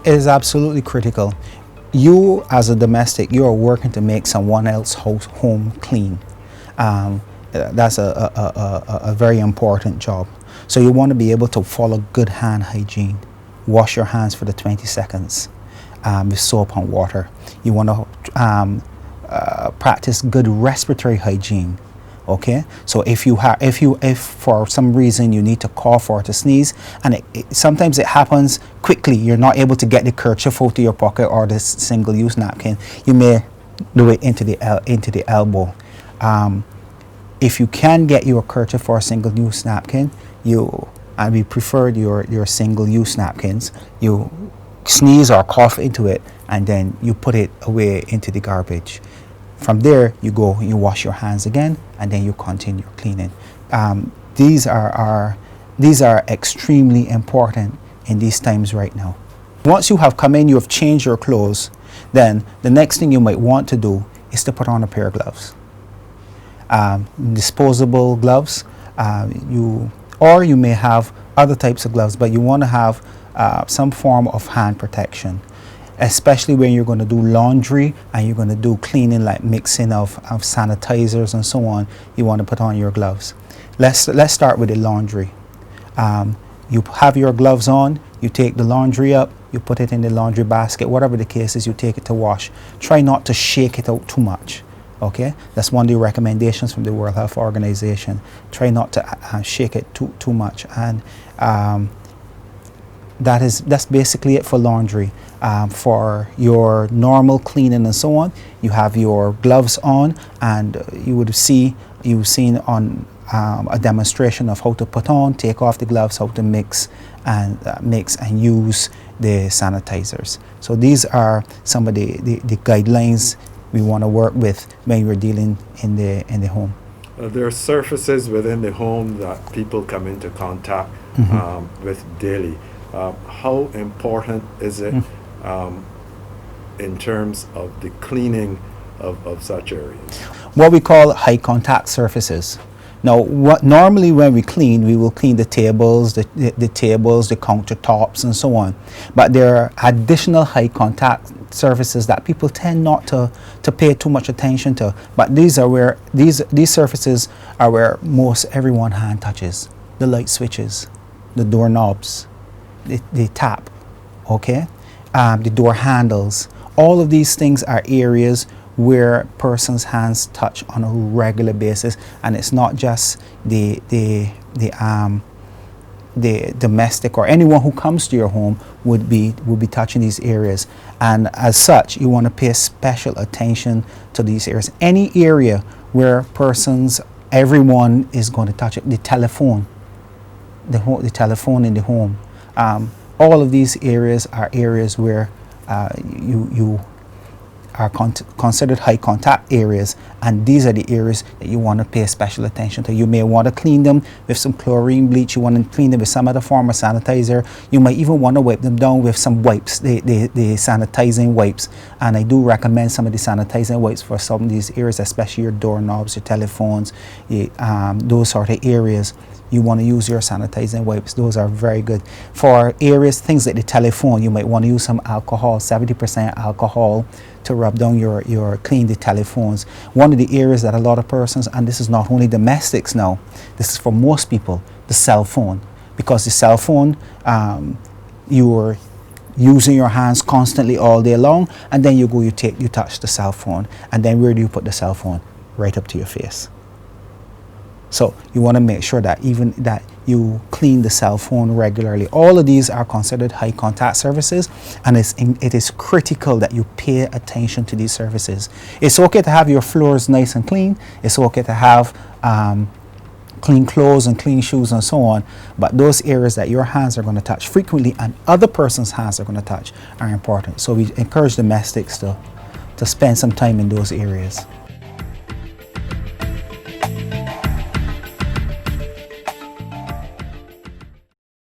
It is absolutely critical. You, as a domestic, you are working to make someone else's home clean. That's a very important job. So you want to be able to follow good hand hygiene. Wash your hands for the 20 seconds with soap and water. You want to practice good respiratory hygiene. Okay, so if for some reason you need to cough or to sneeze, and sometimes it happens quickly, you're not able to get the kerchief out of your pocket or the single-use napkin, you may do it into the elbow. If you can get your kerchief or single-use napkin, and we prefer your single-use napkins, you sneeze or cough into it, and then you put it away into the garbage. From there, you wash your hands again, and then you continue cleaning. These are extremely important in these times right now. Once you have come in, you have changed your clothes, then the next thing you might want to do is to put on a pair of gloves. Disposable gloves, or you may have other types of gloves, but you want to have some form of hand protection, especially when you're going to do laundry and you're going to do cleaning, like mixing of sanitizers and so on. You want to put on your gloves. Let's start with the laundry. You have your gloves on, you take the laundry up, you put it in the laundry basket, whatever the case is, you take it to wash. Try not to shake it out too much. Okay, that's one of the recommendations from the World Health Organization. Try not to shake it too much, and that's basically it for laundry. For your normal cleaning and so on, you have your gloves on, and you've seen on a demonstration of how to put on, take off the gloves, how to mix and use the sanitizers. So these are some of the guidelines we want to work with when we're dealing in the home. There are surfaces within the home that people come into contact with daily. How important is it in terms of the cleaning of such areas? What we call high contact surfaces. Now, normally when we clean, we will clean the tables, the countertops, and so on. But there are additional high contact surfaces that people tend not to pay too much attention to. But these are where these surfaces are where most everyone hand touches: the light switches, the doorknobs, the tap, okay, the door handles. All of these things are areas where person's hands touch on a regular basis, and it's not just the domestic or anyone who comes to your home would be touching these areas. And as such, you want to pay special attention to these areas. Any area where everyone is going to touch it. The telephone in the home. All of these areas are areas where you are considered high contact areas, and these are the areas that you want to pay special attention to. You may want to clean them with some chlorine bleach, you want to clean them with some other form of sanitizer. You might even want to wipe them down with some wipes, the sanitizing wipes. And I do recommend some of the sanitizing wipes for some of these areas, especially your doorknobs, your telephones, those sort of areas. You want to use your sanitizing wipes. Those are very good. For areas, things like the telephone, you might want to use some alcohol, 70% alcohol, to rub down clean the telephones. One of the areas that a lot of persons, and this is not only domestics now, this is for most people, the cell phone. Because the cell phone, you're using your hands constantly all day long, and then you touch the cell phone, and then where do you put the cell phone? Right up to your face. So you want to make sure that you clean the cell phone regularly. All of these are considered high contact surfaces, and it is critical that you pay attention to these surfaces. It's okay to have your floors nice and clean. It's okay to have clean clothes and clean shoes and so on, but those areas that your hands are going to touch frequently and other person's hands are going to touch are important. So we encourage domestics to spend some time in those areas.